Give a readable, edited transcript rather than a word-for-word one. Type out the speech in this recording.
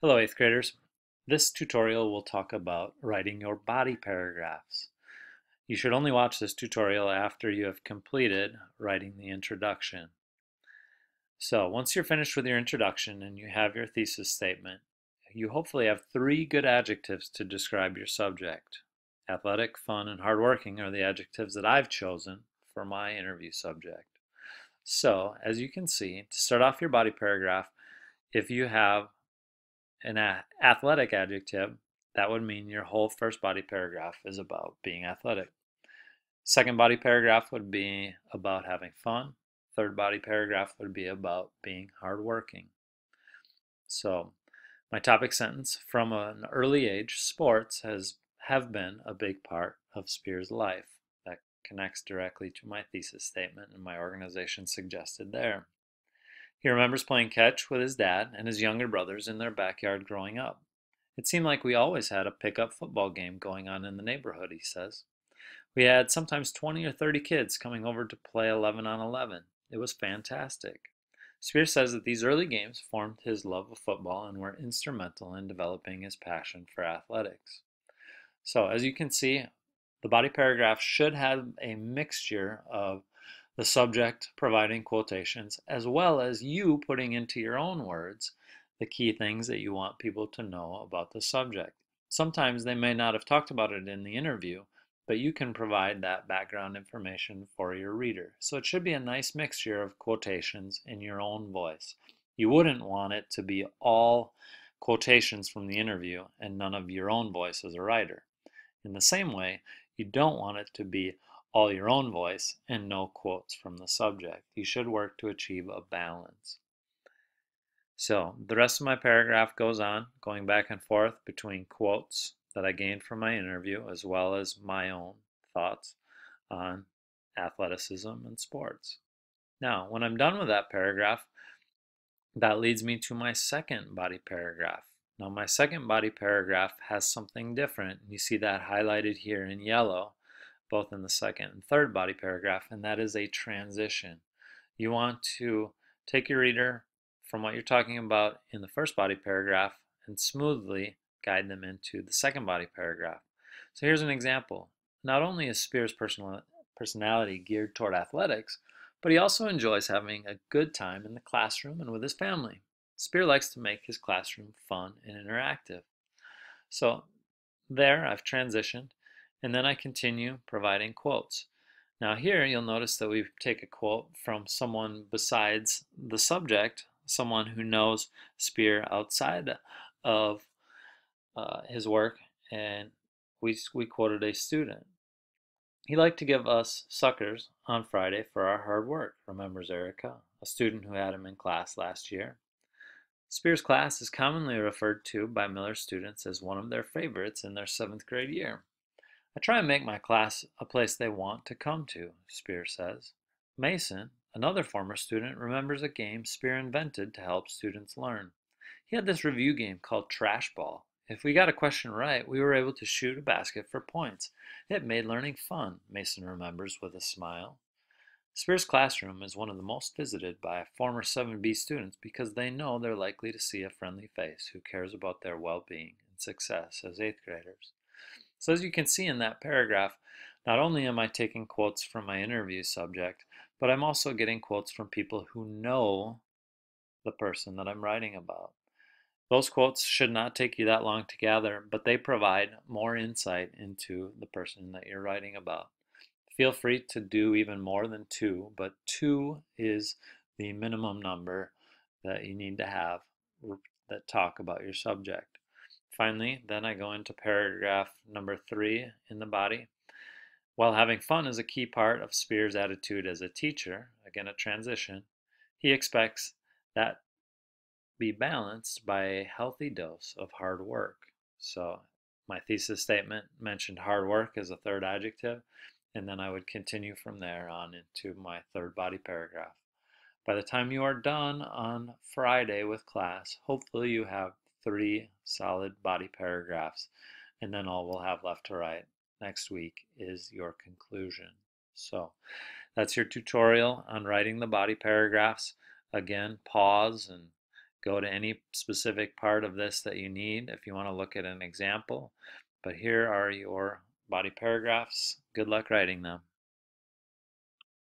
Hello, 8th graders. This tutorial will talk about writing your body paragraphs. You should only watch this tutorial after you have completed writing the introduction. So once you're finished with your introduction and you have your thesis statement, you hopefully have 3 good adjectives to describe your subject. Athletic, fun, and hardworking are the adjectives that I've chosen for my interview subject. So as you can see, to start off your body paragraph, if you have an athletic adjective, that would mean your whole first body paragraph is about being athletic. Second body paragraph would be about having fun. Third body paragraph would be about being hardworking. So my topic sentence: from an early age, sports have been a big part of Spear's life. That connects directly to my thesis statement and my organization suggested there. He remembers playing catch with his dad and his younger brothers in their backyard growing up. It seemed like we always had a pickup football game going on in the neighborhood, he says. We had sometimes 20 or 30 kids coming over to play 11 on 11. It was fantastic. Spear says that these early games formed his love of football and were instrumental in developing his passion for athletics. So, as you can see, the body paragraph should have a mixture of the subject providing quotations as well as you putting into your own words the key things that you want people to know about the subject. Sometimes they may not have talked about it in the interview, but you can provide that background information for your reader. So it should be a nice mixture of quotations in your own voice. You wouldn't want it to be all quotations from the interview and none of your own voice as a writer. In the same way, you don't want it to be all your own voice and no quotes from the subject. You should work to achieve a balance. So the rest of my paragraph goes on, going back and forth between quotes that I gained from my interview as well as my own thoughts on athleticism and sports. Now, when I'm done with that paragraph, that leads me to my second body paragraph. Now, my second body paragraph has something different. You see that highlighted here in yellow, both in the second and third body paragraph, and that is a transition. You want to take your reader from what you're talking about in the first body paragraph and smoothly guide them into the second body paragraph. So here's an example. Not only is Spear's personality geared toward athletics, but he also enjoys having a good time in the classroom and with his family. Spear likes to make his classroom fun and interactive. So there I've transitioned, and then I continue providing quotes. Now here you'll notice that we take a quote from someone besides the subject, someone who knows Spear outside of his work, and we quoted a student. He liked to give us suckers on Friday for our hard work, remembers Erica, a student who had him in class last year. Spear's class is commonly referred to by Miller students as one of their favorites in their 7th grade year. I try and make my class a place they want to come to, Spear says. Mason, another former student, remembers a game Spear invented to help students learn. He had this review game called Trash Ball. If we got a question right, we were able to shoot a basket for points. It made learning fun, Mason remembers with a smile. Spear's classroom is one of the most visited by former 7B students because they know they're likely to see a friendly face who cares about their well-being and success as 8th graders. So as you can see in that paragraph, not only am I taking quotes from my interview subject, but I'm also getting quotes from people who know the person that I'm writing about. Those quotes should not take you that long to gather, but they provide more insight into the person that you're writing about. Feel free to do even more than 2, but 2 is the minimum number that you need to have that talk about your subject. Finally, then I go into paragraph number 3 in the body. While having fun is a key part of Spear's attitude as a teacher, again a transition, he expects that be balanced by a healthy dose of hard work. So my thesis statement mentioned hard work as a third adjective, and then I would continue from there on into my third body paragraph. By the time you are done on Friday with class, hopefully you have 3 solid body paragraphs, and then all we'll have left to write next week is your conclusion. So that's your tutorial on writing the body paragraphs. Again, pause and go to any specific part of this that you need if you want to look at an example. But here are your body paragraphs. Good luck writing them.